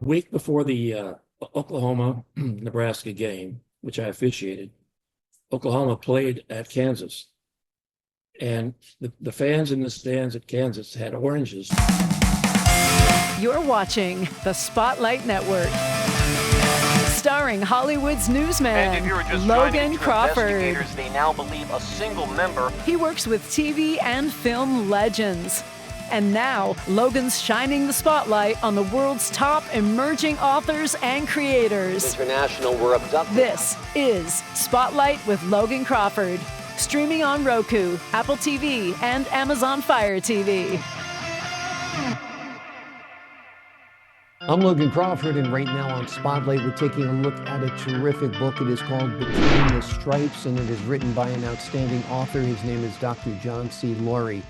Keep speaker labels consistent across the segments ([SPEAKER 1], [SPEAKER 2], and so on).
[SPEAKER 1] week before the Oklahoma-Nebraska game, which I officiated, Oklahoma played at Kansas. And the fans in the stands at Kansas had oranges.
[SPEAKER 2] You're watching the Spotlight Network, starring Hollywood's newsman, Logan Crawford.
[SPEAKER 3] They now believe a single member.
[SPEAKER 2] He works with TV and film legends. And now, Logan's shining the spotlight on the world's top emerging authors and creators.
[SPEAKER 3] International were abducted.
[SPEAKER 2] This is Spotlight with Logan Crawford. Streaming on Roku, Apple TV, and Amazon Fire TV.
[SPEAKER 4] I'm Logan Crawford, and right now on Spotlight, we're taking a look at a terrific book. It is called Between the Stripes, and it is written by an outstanding author. His name is Dr. John C. Laurie.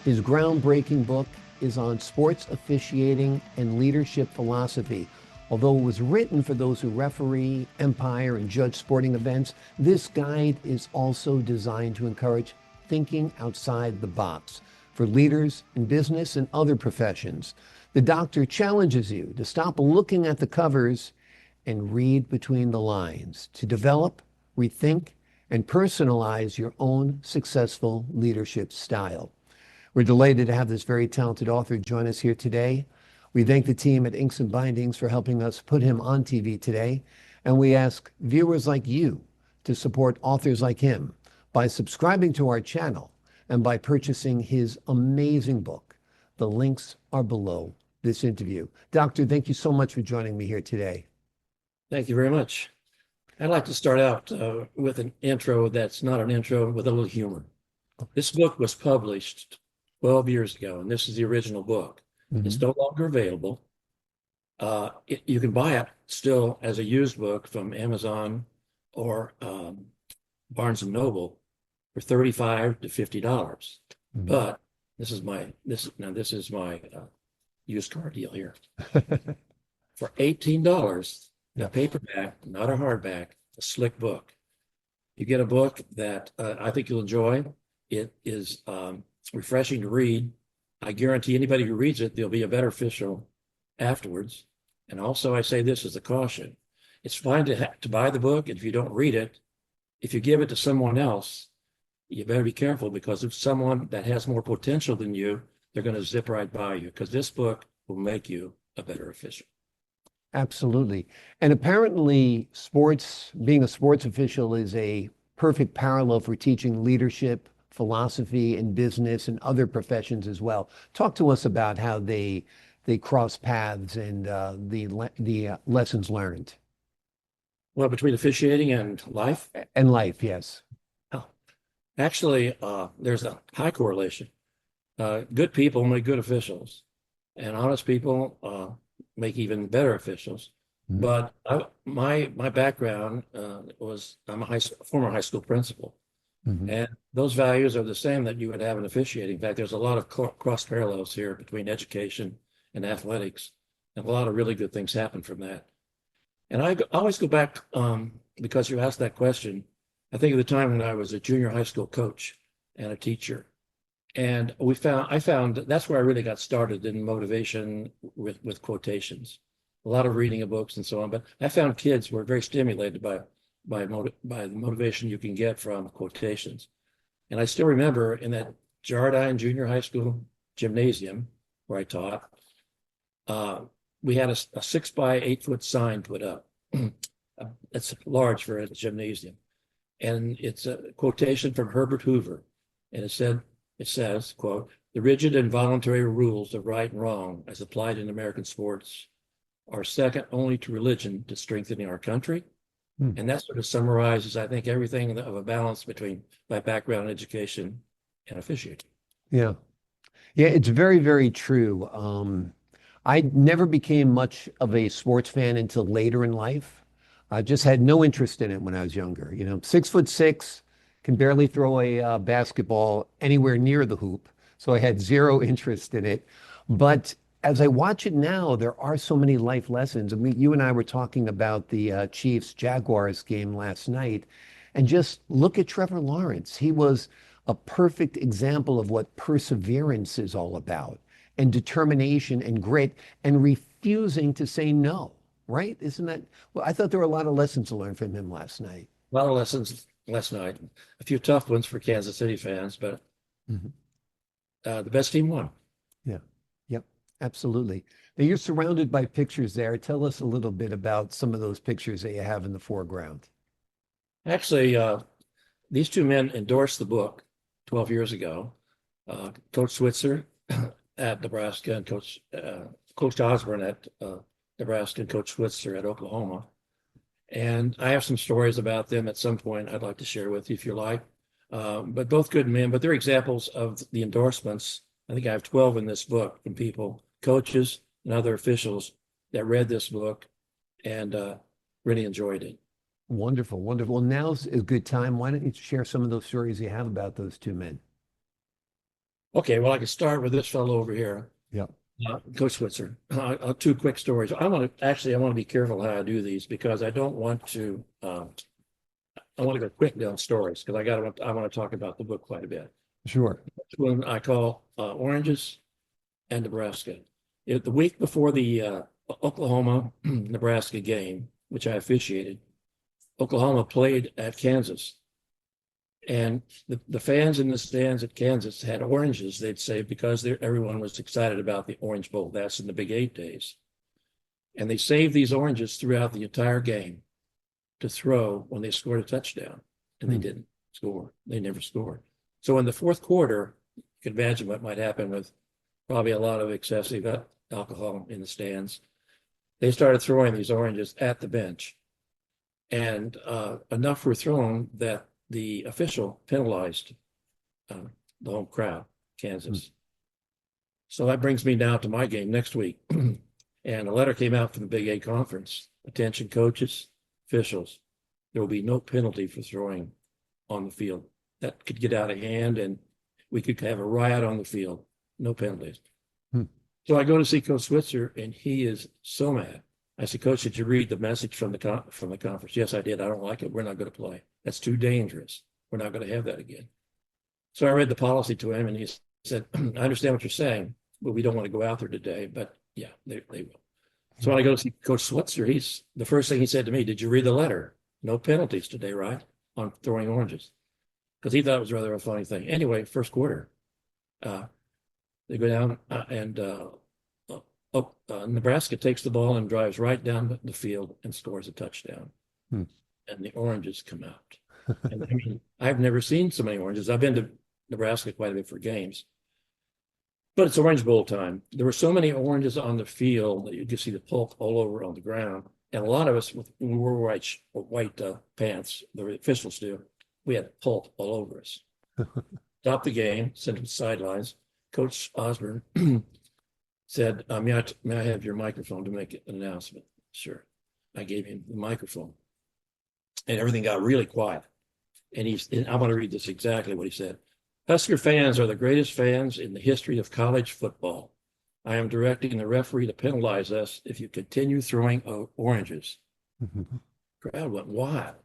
[SPEAKER 4] His groundbreaking book is on sports officiating and leadership philosophy. Although it was written for those who referee, umpire, and judge sporting events, this guide is also designed to encourage thinking outside the box for leaders in business and other professions. The doctor challenges you to stop looking at the covers and read between the lines, to develop, rethink, and personalize your own successful leadership style. We're delighted to have this very talented author join us here today. We thank the team at Inks and Bindings for helping us put him on TV today. And we ask viewers like you to support authors like him by subscribing to our channel and by purchasing his amazing book. The links are below this interview. Doctor, thank you so much for joining me here today.
[SPEAKER 1] Thank you very much. I'd like to start out with an intro that's not an intro, with a little humor. This book was published 12 years ago, and this is the original book. Mm-hmm. It's no longer available. You can buy it still as a used book from Amazon or Barnes and Noble for $35 to $50. Mm-hmm. But this is my used car deal here. For $18, a paperback, not a hardback, a slick book. You get a book that I think you'll enjoy. It is refreshing to read. I guarantee anybody who reads it, they'll be a better official afterwards. And also I say this as a caution. It's fine to buy the book, and if you don't read it, if you give it to someone else, you better be careful, because if someone that has more potential than you, they're going to zip right by you, because this book will make you a better official.
[SPEAKER 4] Absolutely. And apparently being a sports official is a perfect parallel for teaching leadership, philosophy, and business and other professions as well. Talk to us about how they cross paths and the lessons learned.
[SPEAKER 1] Well, between officiating and life?
[SPEAKER 4] And life, yes.
[SPEAKER 1] Oh, actually, there's a high correlation. Good people make good officials, and honest people make even better officials. Mm-hmm. But my background was, I'm a former high school principal. Mm-hmm. And those values are the same that you would have in officiating. In fact, there's a lot of cross parallels here between education and athletics, and a lot of really good things happen from that. And I always go back, because you asked that question, I think of the time when I was a junior high school coach and a teacher. And I found that's where I really got started in motivation with quotations, a lot of reading of books and so on. But I found kids were very stimulated by the motivation you can get from quotations. And I still remember in that Jardine Junior High School gymnasium where I taught, we had a 6-by-8-foot sign put up. It's large for a gymnasium. And it's a quotation from Herbert Hoover. And it says, quote, "The rigid and voluntary rules of right and wrong as applied in American sports are second only to religion to strengthening our country." And that sort of summarizes, I think, everything of a balance between my background in education and officiating.
[SPEAKER 4] Yeah. Yeah, it's very, very true. I never became much of a sports fan until later in life. I just had no interest in it when I was younger. 6'6", can barely throw a basketball anywhere near the hoop. So I had zero interest in it. But as I watch it now, there are so many life lessons. I mean, you and I were talking about the Chiefs-Jaguars game last night, and just look at Trevor Lawrence. He was a perfect example of what perseverance is all about, and determination and grit, and refusing to say no, right? Isn't that, well, I thought there were a lot of lessons to learn from him last night.
[SPEAKER 1] A lot of lessons last night, a few tough ones for Kansas City fans, but
[SPEAKER 4] Mhm.
[SPEAKER 1] the best team won.
[SPEAKER 4] Yeah. Yep. Absolutely. Now you're surrounded by pictures there. Tell us a little bit about some of those pictures that you have in the foreground.
[SPEAKER 1] Actually, these two men endorsed the book 12 years ago. Coach Switzer at Nebraska and Coach Osborne at Nebraska and Coach Switzer at Oklahoma. And I have some stories about them at some point I'd like to share with you if you like. But both good men, but they're examples of the endorsements. I think I have 12 in this book from people, coaches and other officials that read this book and really enjoyed it.
[SPEAKER 4] Wonderful, wonderful. Well, now's a good time. Why don't you share some of those stories you have about those two men?
[SPEAKER 1] Okay, well, I can start with this fellow over here,
[SPEAKER 4] Yep.
[SPEAKER 1] Coach Switzer. Two quick stories. I want to be careful how I do these because I don't want to. I want to go quickly on stories because I want to talk about the book quite a bit.
[SPEAKER 4] Sure.
[SPEAKER 1] When I call Oranges and Nebraska, the week before the Oklahoma Nebraska game, which I officiated, Oklahoma played at Kansas. And the fans in the stands at Kansas had oranges, they'd say, because everyone was excited about the Orange Bowl. That's in the Big 8 days. And they saved these oranges throughout the entire game to throw when they scored a touchdown. And they didn't score. They never scored. So in the fourth quarter, you can imagine what might happen with probably a lot of excessive alcohol in the stands. They started throwing these oranges at the bench. And enough were thrown that the official penalized the home crowd, Kansas. So that brings me now to my game next week. And a letter came out from the Big 8 conference. Attention coaches, officials, there will be no penalty for throwing on the field. That could get out of hand and we could have a riot on the field. No penalties. So I go to see Coach Switzer and he is so mad. I said, Coach, did you read the message from the conference? Yes, I did. I don't like it. We're not going to play. That's too dangerous. We're not going to have that again. So I read the policy to him and he said, I understand what you're saying, but we don't want to go out there today. But yeah, they will. So when I go to see Coach Switzer, the first thing he said to me, did you read the letter? No penalties today, right? On throwing oranges. Because he thought it was rather a funny thing. Anyway, first quarter, they go down and Nebraska takes the ball and drives right down the field and scores a touchdown. And the oranges come out. And I mean, I've never seen so many oranges. I've been to Nebraska quite a bit for games. But it's Orange Bowl time. There were so many oranges on the field that you could see the pulp all over on the ground. And a lot of us, when we wore white pants, the officials do, we had pulp all over us. Stopped the game, sent them to the sidelines. Coach Osborne said, may I have your microphone to make an announcement? Sure. I gave him the microphone. And everything got really quiet. And I want to read this exactly what he said. Husker fans are the greatest fans in the history of college football. I am directing the referee to penalize us if you continue throwing oranges. Crowd went wild.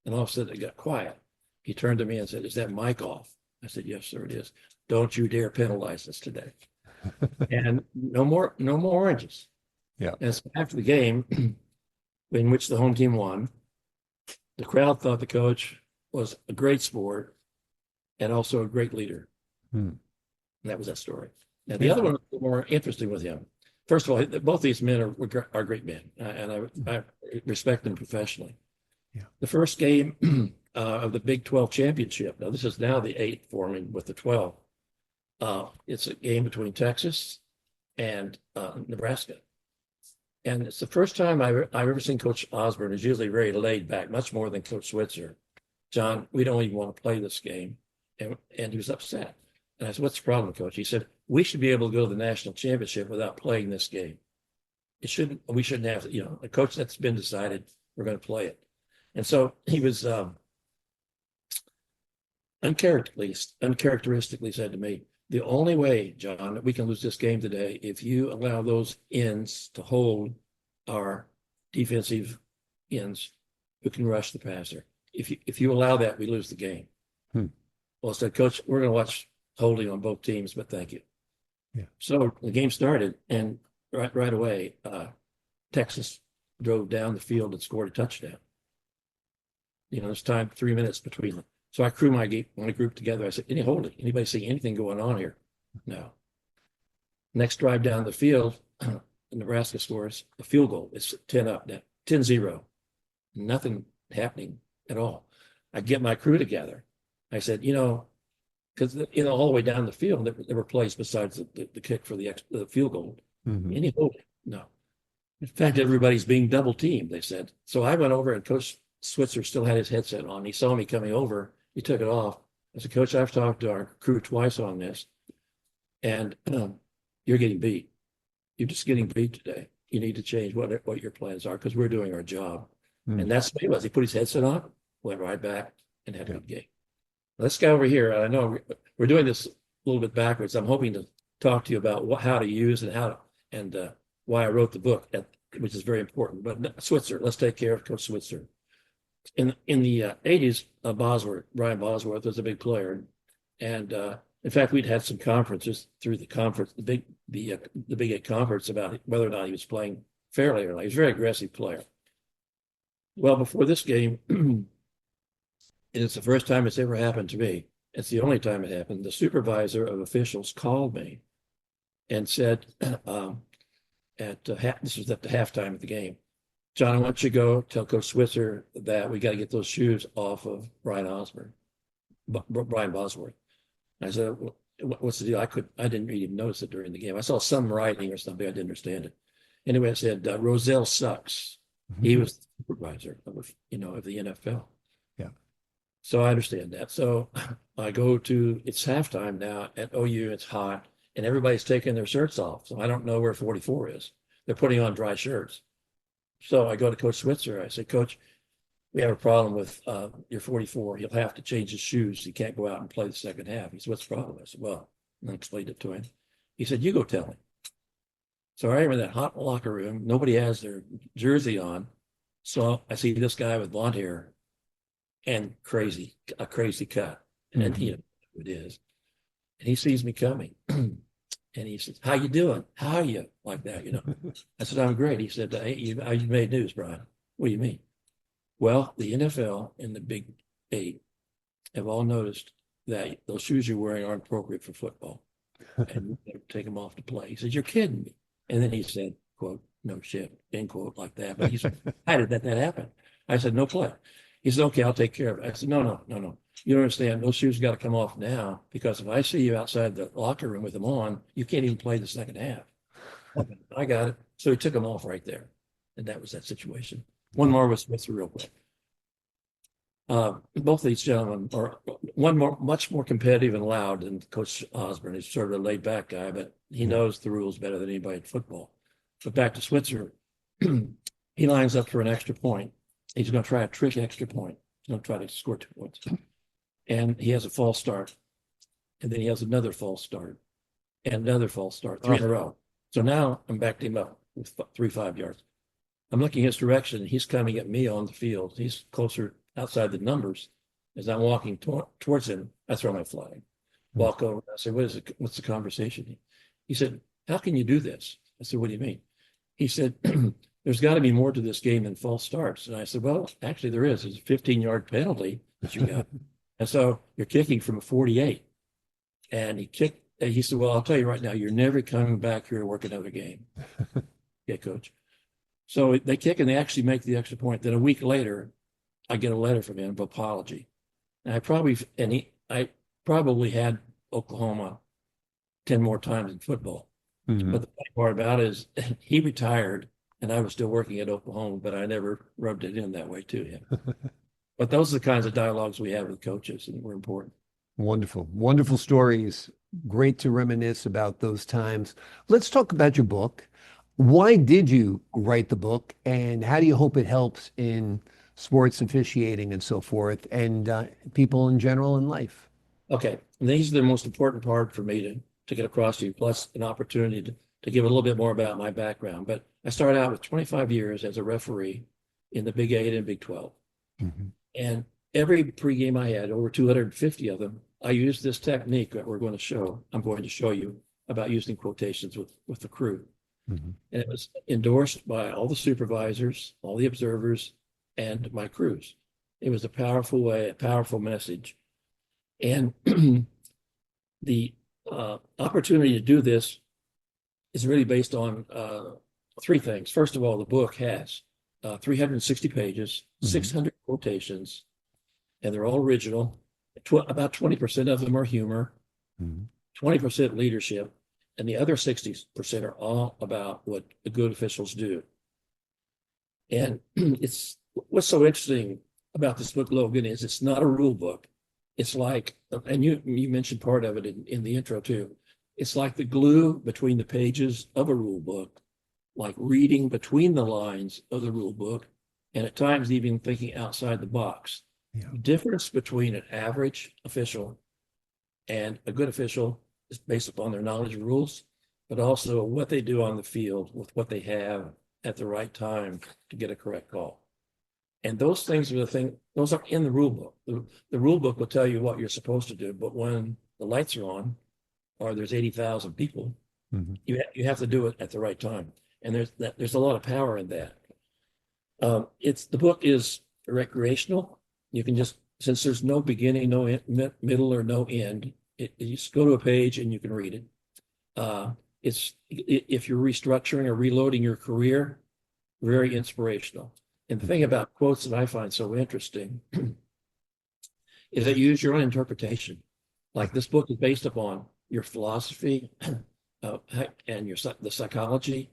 [SPEAKER 1] And all of a sudden it got quiet. He turned to me and said, is that mic off? I said, yes, sir, it is. Don't you dare penalize us today. And no more oranges.
[SPEAKER 4] Yeah.
[SPEAKER 1] And so after the game, in which the home team won, the crowd thought the coach was a great sport and also a great leader. And that was that story. Now, the other one was more interesting with him. First of all, both these men are great men, and I respect them professionally.
[SPEAKER 4] Yeah.
[SPEAKER 1] The first game of the Big 12 championship, now this is now the 8 forming with the 12. It's a game between Texas and Nebraska. And it's the first time I've ever seen Coach Osborne. Is usually very laid back, much more than Coach Switzer. John, we don't even want to play this game. And he was upset. And I said, what's the problem, Coach? He said, we should be able to go to the national championship without playing this game. We shouldn't have, a coach that's been decided, we're going to play it. And so he was uncharacteristically said to me, the only way, John, that we can lose this game today, if you allow those ends to hold our defensive ends who can rush the passer. If you allow that, we lose the game. Well, I said, Coach, we're going to watch holding on both teams, but thank you.
[SPEAKER 4] Yeah.
[SPEAKER 1] So the game started, and right away, Texas drove down the field and scored a touchdown. There's time, 3 minutes between them. So I crew my group together. I said, anybody see anything going on here? No. Next drive down the field, Nebraska scores a field goal. It's 10 up now, 10-0. Nothing happening at all. I get my crew together. I said, because all the way down the field, there were plays besides the kick for the field goal. Any holding? No. In fact, everybody's being double teamed, they said. So I went over, and Coach Switzer still had his headset on. He saw me coming over. He took it off. I said, Coach, I've talked to our crew twice on this, and you're getting beat. You're just getting beat today. You need to change what your plans are, because we're doing our job. And that's what he was. He put his headset on, went right back, and had a good game. Let's go over here. I know we're doing this a little bit backwards. I'm hoping to talk to you about how to use and why I wrote the book, which is very important. But Switzer, let's take care of Coach Switzer. In the 80s, Brian Bosworth was a big player, and in fact, we'd had some conferences through the Big 8 conference about whether or not he was playing fairly or not. He was a very aggressive player. Well, before this game, and it's the first time it's ever happened to me. It's the only time it happened. The supervisor of officials called me and said, this was at the halftime of the game, John, I want you to go tell Coach Switzer that we got to get those shoes off of Brian Bosworth. I said, what's the deal? I didn't even notice it during the game. I saw some writing or something. I didn't understand it. Anyway, I said, Roselle sucks. He was the supervisor of the NFL.
[SPEAKER 4] Yeah.
[SPEAKER 1] So I understand that. So I go to, it's halftime now at OU. It's hot, and everybody's taking their shirts off. So I don't know where 44 is. They're putting on dry shirts. So I go to Coach Switzer. I said, Coach, we have a problem with your 44. He'll have to change his shoes. He can't go out and play the second half. He said, what's the problem? I said, well, and I explained it to him. He said, you go tell him. So I am in that hot locker room. Nobody has their jersey on. So I see this guy with blonde hair and a crazy cut. And he knows who it is. And he sees me coming. And he says, how you doing? How are you? Like that, I said, I'm great. He said, hey, you made news, Brian. What do you mean? Well, the NFL and the Big 8 have all noticed that those shoes you're wearing aren't appropriate for football. And you better take them off to play. He said, you're kidding me. And then he said, quote, no shit, end quote, like that. But he said, how did that happen? I said, no play. He said, okay, I'll take care of it. I said, no. You don't understand. Those shoes got to come off now, because if I see you outside the locker room with them on, you can't even play the second half. I got it. So he took them off right there. And that was that situation. One more with Switzer real quick. Both of these gentlemen are much more competitive and loud than Coach Osborne. He's sort of a laid back guy, but he knows the rules better than anybody in football. But back to Switzer, he lines up for an extra point. He's going to try a trick extra point. He's going to try to score 2 points. And he has a false start. And then he has another false start. And another false start, 3 in a row. So now I'm backing him up with 5 yards. I'm looking his direction, and he's coming at me on the field. He's closer outside the numbers. As I'm walking towards him, I throw my flag. Walk over. I said, what's the conversation? He said, how can you do this? I said, what do you mean? He said, there's got to be more to this game than false starts. And I said, well, actually there is. There's a 15-yard penalty that you got. And so you're kicking from a 48. And he said, well, I'll tell you right now, you're never coming back here to work another game. Yeah, coach. So they kick, and they actually make the extra point. Then a week later, I get a letter from him of apology. And I probably had Oklahoma 10 more times in football. But the funny part about it is he retired, and I was still working at Oklahoma, but I never rubbed it in that way to him. But those are the kinds of dialogues we have with coaches, and we're important.
[SPEAKER 4] Wonderful, wonderful stories. Great to reminisce about those times. Let's talk about your book. Why did you write the book, and how do you hope it helps in sports officiating and so forth, and people in general in life?
[SPEAKER 1] Okay, and these are the most important part for me to get across to you, plus an opportunity to give a little bit more about my background. But I started out with 25 years as a referee in the Big 8 and Big 12. And every pregame I had, over 250 of them, I used this technique that I'm going to show you about using quotations with the crew.
[SPEAKER 4] Mhm.
[SPEAKER 1] And it was endorsed by all the supervisors, all the observers, and my crews. It was a powerful way, a powerful message. And the opportunity to do this is really based on three things. First of all, the book has 360 pages, 600 quotations, and they're all original. About 20% of them are humor, 20% leadership, and the other 60% are all about what the good officials do. And it's what's so interesting about this book, Logan, is it's not a rule book. It's like, and you mentioned part of it in the intro too. It's like the glue between the pages of a rule book, like reading between the lines of the rule book, and at times even thinking outside the box.
[SPEAKER 4] Yeah.
[SPEAKER 1] The difference between an average official and a good official is based upon their knowledge of rules, but also what they do on the field with what they have at the right time to get a correct call. And those things are those are in the rule book. The rule book will tell you what you're supposed to do, but when the lights are on, or there's 80,000 people, you have to do it at the right time. And there's a lot of power in that. The book is recreational. You can just, since there's no beginning, no middle, or no end, you just go to a page and you can read it. If you're restructuring or reloading your career, very inspirational. And the thing about quotes that I find so interesting is that you use your own interpretation. Like this book is based upon your philosophy and the psychology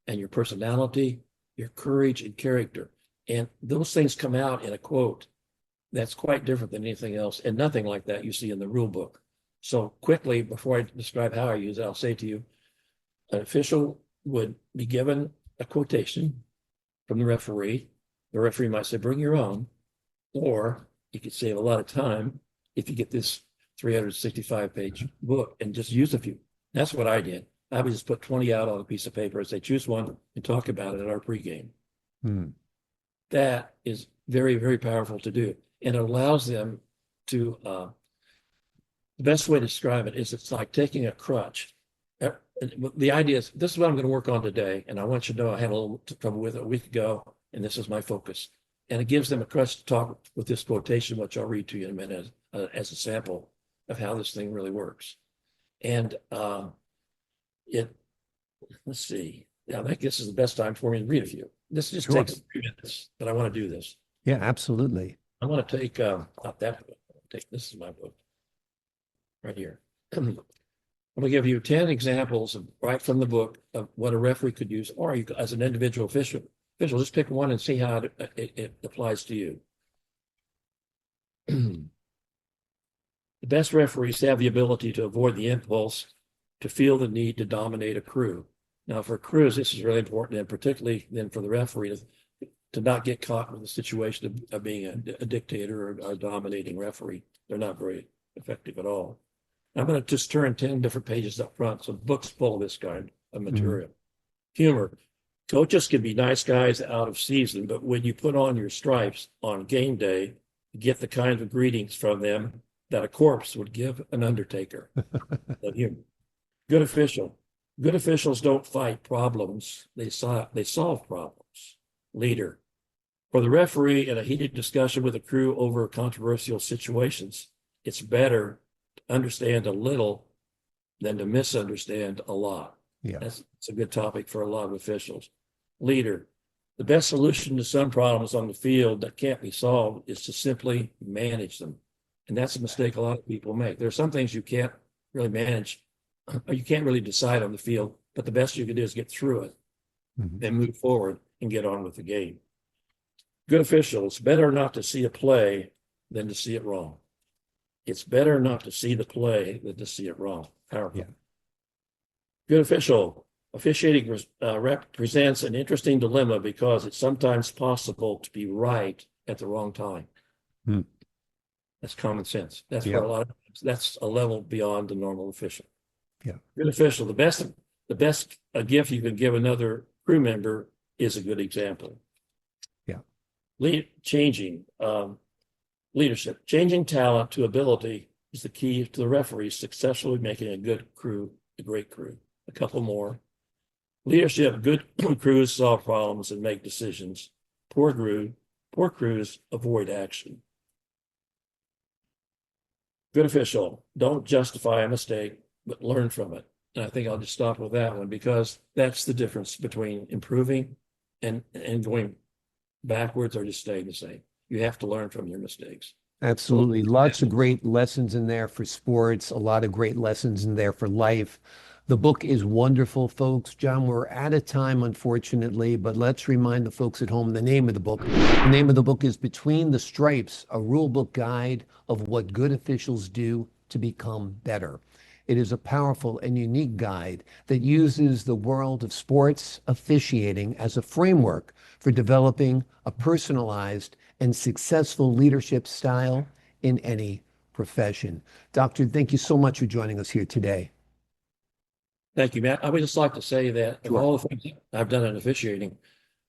[SPEAKER 1] and your personality, your courage and character. And those things come out in a quote that's quite different than anything else, and nothing like that you see in the rule book. So quickly, before I describe how I use it, I'll say to you, an official would be given a quotation from the referee. The referee might say, bring your own, or you could save a lot of time if you get this 365-page book and just use a few. That's what I did. I would just put 20 out on a piece of paper and say, choose one and talk about it at our pregame. That is very, very powerful to do. And it allows them to, the best way to describe it is it's like taking a crutch. The idea is, this is what I'm going to work on today. And I want you to know I had a little trouble with it a week ago, and this is my focus. And it gives them a crutch to talk with this quotation, which I'll read to you in a minute as a sample of how this thing really works. And let's see. Yeah, I think this is the best time for me to read a few. This just takes 3 minutes, but I want to do this.
[SPEAKER 4] Yeah, absolutely.
[SPEAKER 1] I want to take not that book. This is my book right here. I'm going to give you 10 examples right from the book of what a referee could use, or you, as an individual official, just pick one and see how it applies to you. The best referees have the ability to avoid the impulse to feel the need to dominate a crew. Now, for crews, this is really important, and particularly then for the referee to not get caught in the situation of being a dictator or a dominating referee. They're not very effective at all. I'm going to just turn 10 different pages up front. So the book's full of this kind of material. Humor. Coaches can be nice guys out of season, but when you put on your stripes on game day, you get the kind of greetings from them that a corpse would give an undertaker. Humor. Good official. Good officials don't fight problems. They solve problems. Leader. For the referee in a heated discussion with a crew over controversial situations, it's better to understand a little than to misunderstand a lot.
[SPEAKER 4] Yeah.
[SPEAKER 1] That's a good topic for a lot of officials. Leader. The best solution to some problems on the field that can't be solved is to simply manage them. And that's a mistake a lot of people make. There are some things you can't really manage, or you can't really decide on the field, but the best you can do is get through it and move forward and get on with the game. Good officials, better not to see a play than to see it wrong. It's better not to see the play than to see it wrong. Powerful.
[SPEAKER 4] Yeah.
[SPEAKER 1] Good official. Officiating represents an interesting dilemma because it's sometimes possible to be right at the wrong time. That's common sense. That's for a lot of, that's a level beyond the normal official.
[SPEAKER 4] Yeah.
[SPEAKER 1] Good official. The best gift you can give another crew member is a good example. Yeah. Changing leadership. Changing talent to ability is the key to the referee successfully making a good crew a great crew. A couple more. Leadership, good crews solve problems and make decisions. Poor crews avoid action. Good official, don't justify a mistake, but learn from it. And I think I'll just stop with that one because that's the difference between improving and going backwards or just staying the same. You have to learn from your mistakes.
[SPEAKER 4] Absolutely. Lots of great lessons in there for sports, a lot of great lessons in there for life. The book is wonderful, folks. John, we're out of time, unfortunately, but let's remind the folks at home the name of the book. The name of the book is Between the Stripes, a rule book guide of what good officials do to become better. It is a powerful and unique guide that uses the world of sports officiating as a framework for developing a personalized and successful leadership style in any profession. Doctor, thank you so much for joining us here today.
[SPEAKER 1] Thank you, Matt. I would just like to say that of all the things I've done in officiating,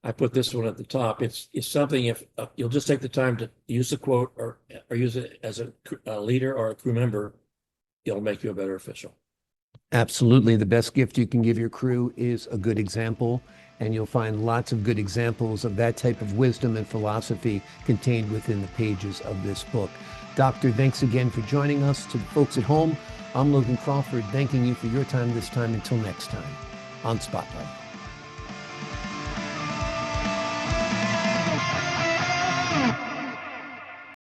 [SPEAKER 1] I put this one at the top. It's something if you'll just take the time to use the quote or use it as a leader or a crew member, it'll make you a better official.
[SPEAKER 4] Absolutely. The best gift you can give your crew is a good example, and you'll find lots of good examples of that type of wisdom and philosophy contained within the pages of this book. Doctor, thanks again for joining us. To the folks at home, I'm Logan Crawford, thanking you for your time this time. Until next time on Spotlight.